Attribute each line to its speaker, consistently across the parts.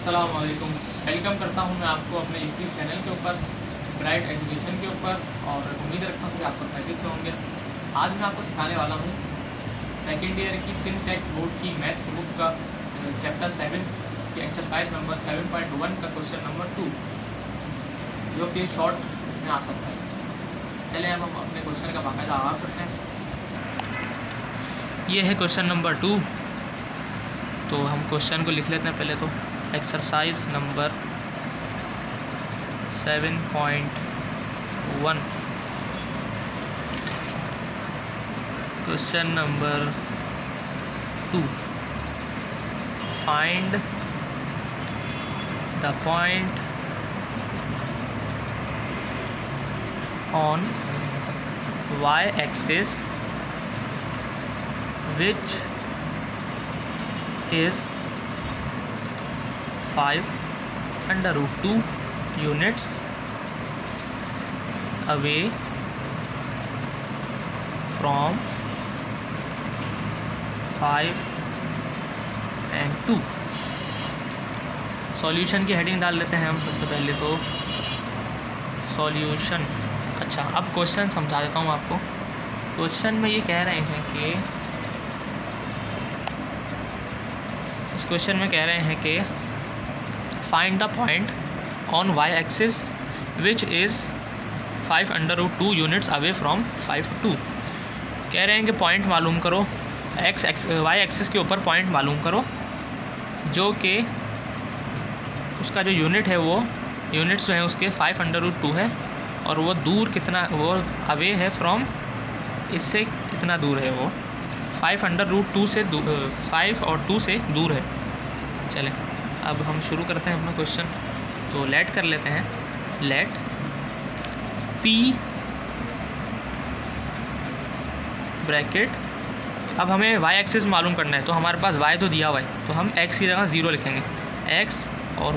Speaker 1: अस्सलाम वालेकुम। वेलकम करता हूं मैं आपको अपने यूट्यूब चैनल के ऊपर, ब्राइट एजुकेशन के ऊपर। और उम्मीद रखता हूं कि आप सब खैरियत से होंगे। आज मैं आपको सिखाने वाला हूं सेकेंड ईयर की सिंटैक्स बोर्ड की मैथ्स बुक का चैप्टर 7 की एक्सरसाइज नंबर 7.1 का क्वेश्चन नंबर 2, जो कि शॉर्ट में आ सकता है। चलें अब हम अपने क्वेश्चन का बाकायदा आगाज़ करते हैं। ये है क्वेश्चन नंबर 2। तो हम क्वेश्चन को लिख लेते हैं पहले। तो exercise number 7.1, question number 2, find the point on y axis which is 5√2 units away from 5 and 2। Solution की हेडिंग डाल लेते हैं हम सबसे पहले। तो सॉल्यूशन। अच्छा, अब क्वेश्चन समझा देता हूँ आपको। क्वेश्चन में ये कह रहे हैं कि इस क्वेश्चन में कह रहे हैं कि find the point on y axis which is 5√2 units away from 5 2। कह रहे हैं कि पॉइंट मालूम करो, y एक्सिस के ऊपर पॉइंट मालूम करो जो कि उसका जो यूनिट है वो यूनिट्स जो है उसके 5√2 है, और वो दूर कितना, वो अवे है फ्रॉम, इससे इतना दूर है, वो 5√2 से 5 और 2 से दूर है। चलें अब हम शुरू करते हैं अपना क्वेश्चन। तो लेट कर लेते हैं, लेट p ब्रैकेट। अब हमें y एक्सिस मालूम करना है, तो हमारे पास y तो दिया हुआ है, तो हम x की जगह 0 लिखेंगे। x और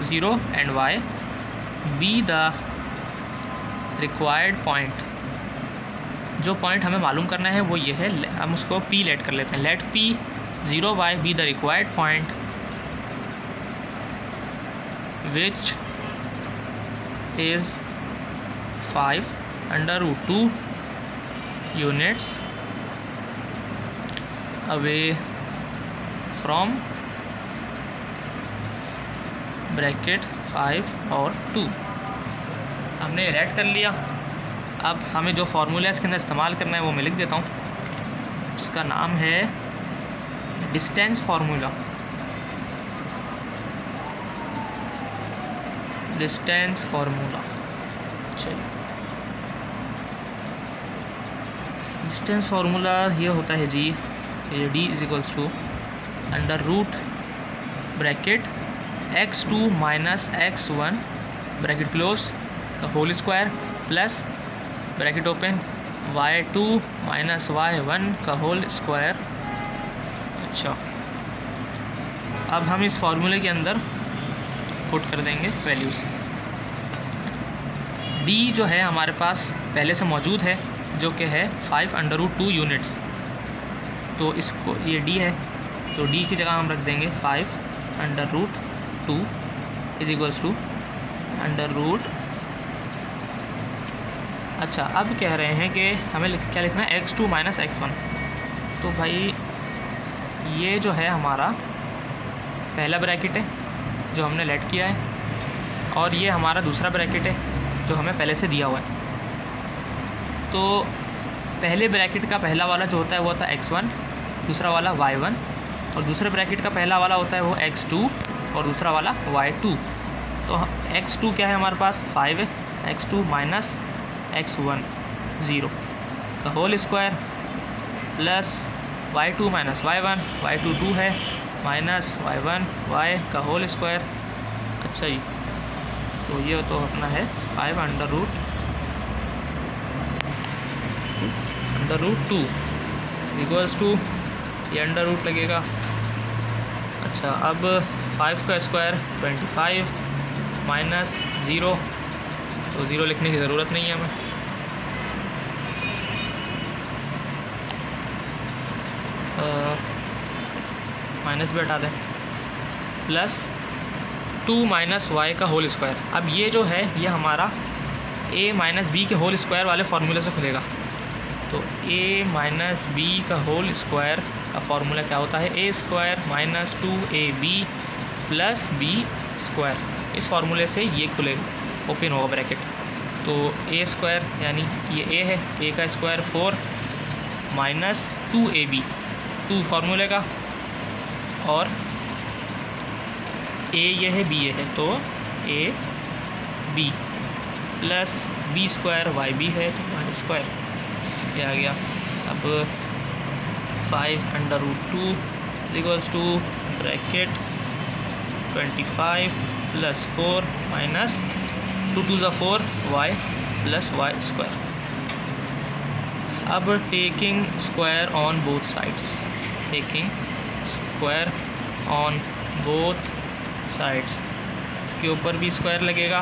Speaker 1: 0 and y B the required point. जो पॉइंट हमें मालूम करना है वो ये है, हम उसको p लेट कर लेते हैं। Let p 0y be the required point which is 5√2 units away from bracket 5 और 2। हमने लेट कर लिया। अब हमें जो फार्मूला इसके अंदर इस्तेमाल करना है वो मैं लिख देता हूँ। उसका नाम है डिस्टेंस फार्मूला। Distance formula. चलिए, डिस्टेंस फार्मूला ये होता है जी, ये d = under root bracket x2 minus x1 bracket close का whole square plus bracket open y2 minus y1 का होल स्क्वायर। अच्छा, अब हम इस फार्मूले के अंदर पुट कर देंगे वैल्यूज़। d जो है हमारे पास पहले से मौजूद है, जो कि है 5√2 यूनिट्स। तो इसको, ये d है, तो d की जगह हम रख देंगे 5√2 = अंडर रूट। अच्छा, अब कह रहे हैं कि हमें क्या लिखना है, x2 माइनस x1। तो भाई ये जो है हमारा पहला ब्रैकेट है जो हमने लेट किया है, और ये हमारा दूसरा ब्रैकेट है जो हमें पहले से दिया हुआ है। तो पहले ब्रैकेट का पहला वाला जो होता है वो होता है x1, दूसरा वाला y1, और दूसरे ब्रैकेट का पहला वाला होता है वो x2 और दूसरा वाला y2। तो x2 क्या है हमारे पास, 5 है, x2 माइनस x1 0 का whole square plus y2 minus y1, y2 2 है, माइनस y1 y का होल स्क्वायर। अच्छा जी, तो ये तो अपना है 5√2 = ये अंडर रूट लगेगा। अच्छा, अब 5 का स्क्वायर 25 माइनस 0, तो 0 लिखने की ज़रूरत नहीं है हमें। माइनस भी हटा दें, प्लस 2 माइनस वाई का होल स्क्वायर। अब ये जो है ये हमारा a माइनस बी के होल स्क्वायर वाले फार्मूले से खुलेगा। तो a माइनस बी का होल स्क्वायर का फार्मूला क्या होता है, a square minus 2ab plus B square. इस फार्मूले से ये खुलेगा, ओपन होगा ब्रैकेट। तो a स्क्वायर यानी ये a है, a का स्क्वायर 4 माइनस 2ab, 2 फार्मूले का, और a ये है b ये है, तो a b plus B square Y B है तो स्क्वायर ये आ गया। अब 5√2 इक्वल्स टू ब्रैकेट 25 प्लस 4 minus 2 2 4 Y plus Y square. अब taking square on both sides, taking square on both sides, इसके ऊपर भी स्क्वायर लगेगा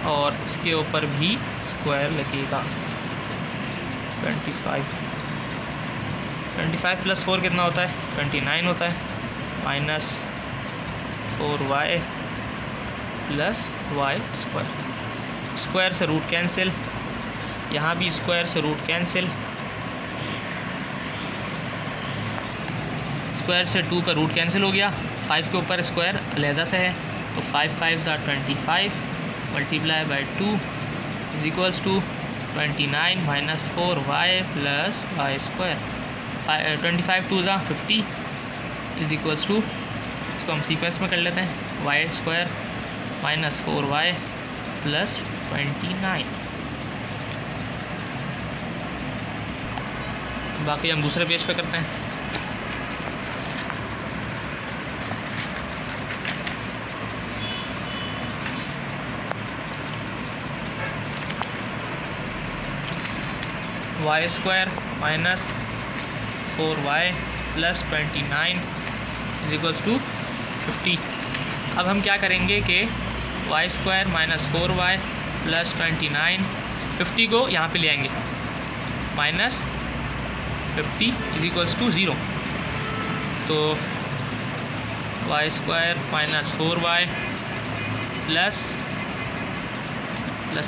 Speaker 1: और इसके ऊपर भी स्क्वायर लगेगा। 25 प्लस 4 कितना होता है, 29 होता है, minus 4y plus Y square. Square से रूट कैंसिल, यहाँ भी स्क्वायर से रूट कैंसिल, स्क्वायर से 2 का रूट कैंसिल हो गया, 5 के ऊपर स्क्वायर अलहदा से है, तो 5 5 25 multiply by 2 is equals to 29 minus 4y plus Y square. 25 2 ज़ा 50 इज इक्वल्स टू, इसको हम सीक्वेंस में कर लेते हैं, Y square minus 4y plus 29। बाकी हम दूसरे पेज पे करते हैं। Y square minus 4y plus 29 is equals to 50। अब हम क्या करेंगे कि Y square minus 4y plus 29, 50 को यहाँ पे ले आएंगे, माइनस 50 इज इक्वल्स टू 0। तो y square minus 4y plus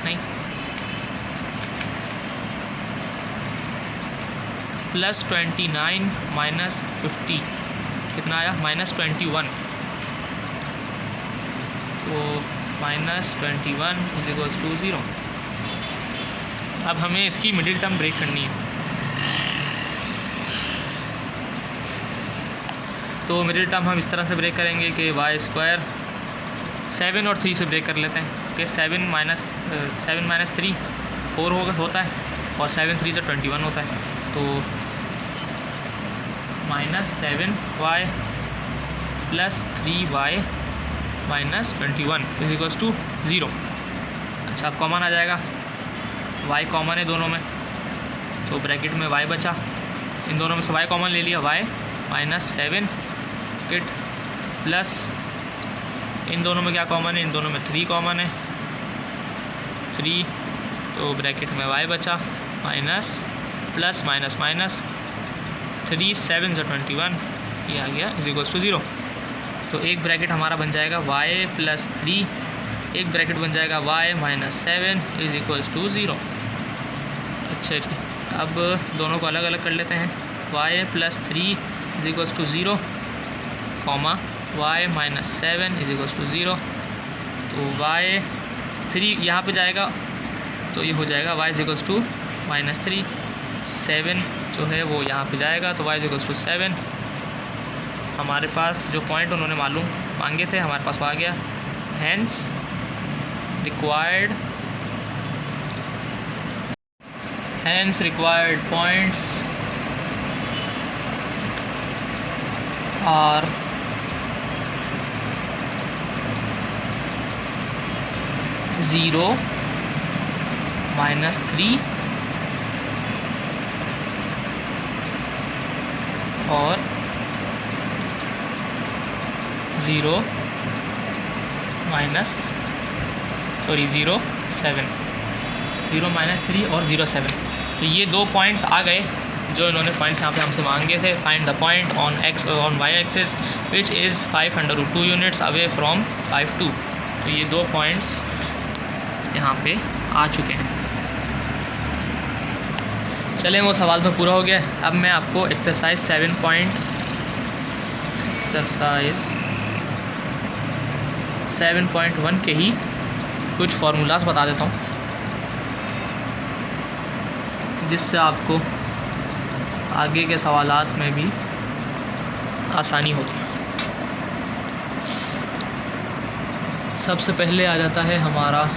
Speaker 1: नहीं प्लस 29 माइनस 50 कितना आया, माइनस 21। तो माइनस 21 इज इक्वल्स टू 0। अब हमें इसकी मिडिल टर्म ब्रेक करनी है, तो मिडिल टर्म हम इस तरह से ब्रेक करेंगे कि वाई स्क्वायर 7 और 3 से ब्रेक कर लेते हैं कि 7 माइनस 3 4 होता है और 7 3 से 21 होता है। तो minus 7y plus 3y minus 21 is equals to 0। अच्छा, अब कॉमन आ जाएगा, y कॉमन है दोनों में, तो ब्रैकेट में y बचा, इन दोनों में से y कॉमन ले लिया, y माइनस 7 किट प्लस इन दोनों में क्या कॉमन है, इन दोनों में 3 कॉमन है, 3, तो ब्रैकेट में y बचा माइनस प्लस माइनस माइनस 3 7 से 21 ये आ गया इज इक्वल्स टू 0। तो एक ब्रैकेट हमारा बन जाएगा y प्लस 3, एक ब्रैकेट बन जाएगा y minus 7 is equals to 0। अच्छा जी, अब दोनों को अलग अलग कर लेते हैं, y plus 3 is equals to 0 comma y minus 7 is equals to 0। तो y 3 यहाँ पे जाएगा तो ये हो जाएगा y is equals to minus 3, 7 जो है वो यहाँ पे जाएगा, तो y इज इक्वल्स टू 7। हमारे पास जो पॉइंट उन्होंने मांगे थे हमारे पास आ गया। हैंस रिक्वायर्ड पॉइंट्स आर -0 -3 और 0 -7 0 -3 और 0 7। तो ये 2 पॉइंट्स आ गए जो इन्होंने पॉइंट्स यहाँ पे हमसे मांगे थे, find the point on y axis which is 5/2 units away from 5 2। तो ये 2 पॉइंट्स यहाँ पे आ चुके हैं। चलें, वो सवाल तो पूरा हो गया। अब मैं आपको एक्सरसाइज 7.1 के ही कुछ फार्मूलाज बता देता हूँ, जिससे आपको आगे के सवालात में भी आसानी होगी। सबसे पहले आ जाता है हमारा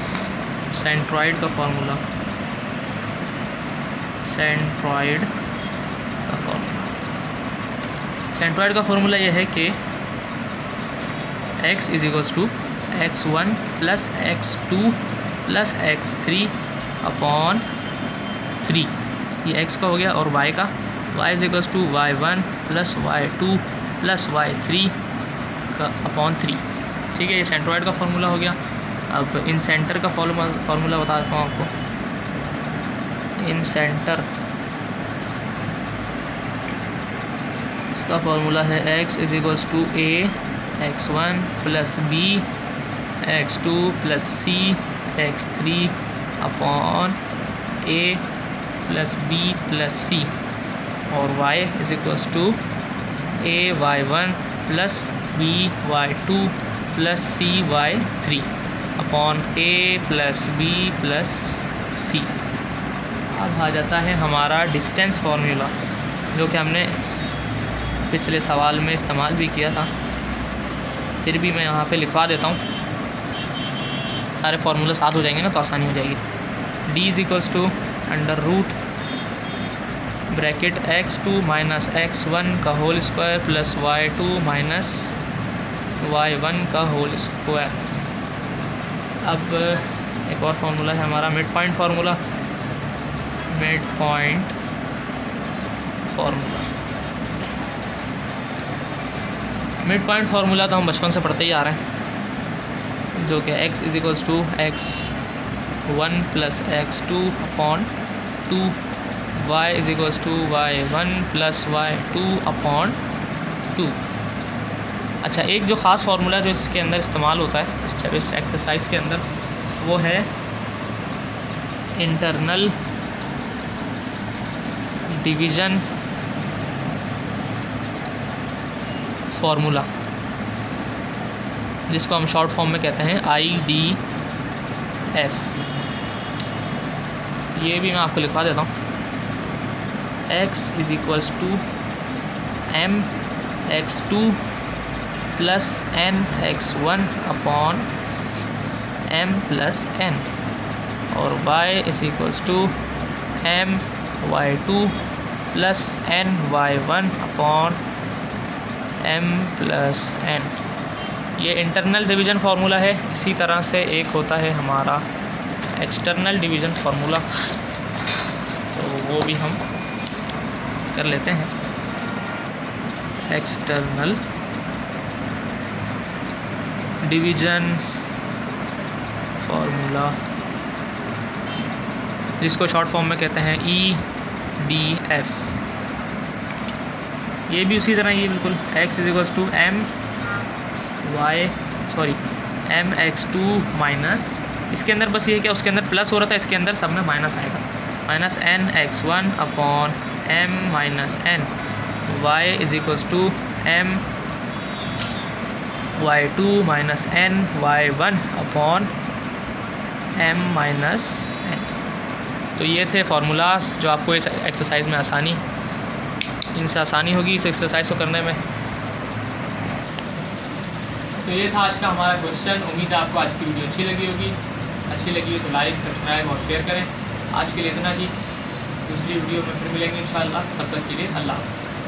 Speaker 1: सेंट्रॉइड का फार्मूला। सेंट्रॉइड का फार्मूला यह है कि x = x1 + x2 + x3 upon 3, ये x का हो गया, और y का y = y1 + y2 + y3 upon 3। ठीक है, ये सेंट्रॉइड का फार्मूला हो गया। अब इन सेंटर का फार्मूला बता देता हूँ आपको। इन सेंटर इसका फार्मूला है x = a x1 + b x2 + c x3 upon a + b + c, और y = a y1 + b y2 + c y3 upon a + b + c। अब आ जाता है हमारा डिस्टेंस फार्मूला, जो कि हमने पिछले सवाल में इस्तेमाल भी किया था, फिर भी मैं यहाँ पे लिखवा देता हूँ। सारे फार्मूले साथ हो जाएंगे ना, तो आसानी हो जाएगी। d = under root bracket x2 - x1 का होल स्क्वायर + y2 - y1 का होल स्क्वायर। अब एक और फार्मूला है हमारा mid point formula. Mid point formula तो हम बचपन से पढ़ते ही आ रहे हैं, जो कि x = x1 + x2 upon 2, y = y1 + y2 upon 2। अच्छा, एक जो ख़ास फार्मूला जो इसके अंदर इस्तेमाल होता है इस एक्सरसाइज के अंदर, वो है इंटरनल डिवीज़न फार्मूला, जिसको हम शॉर्ट फॉर्म में कहते हैं IDF। ये भी मैं आपको लिखवा देता हूँ। x = mx2 + nx1 upon m + n, और y = my2 + ny1 upon m + n। ये इंटरनल डिवीज़न फार्मूला है। इसी तरह से एक होता है हमारा एक्सटर्नल डिवीज़न फार्मूला, तो वो भी हम कर लेते हैं। एक्सटर्नल डिवीज़न फार्मूला, जिसको शॉर्ट फॉर्म में कहते हैं EDF। ये भी उसी तरह, ये बिल्कुल x = mx2 माइनस, इसके अंदर बस ये क्या, उसके अंदर प्लस हो रहा था, इसके अंदर सब में माइनस आएगा, -nx1 upon m - n। y = my2 - ny1 upon m - n। तो ये थे फार्मूलाज जो आपको इस एक्सरसाइज में इनसे आसानी होगी इस एक्सरसाइज को करने में। तो ये था आज का हमारा क्वेश्चन। उम्मीद है आपको आज की वीडियो अच्छी लगी होगी। अच्छी लगी हो तो लाइक, सब्सक्राइब और शेयर करें। आज के लिए इतना ही, दूसरी वीडियो में फिर मिलेंगे इंशाअल्लाह। तब तक के लिए अल्लाह हाफ़िज़।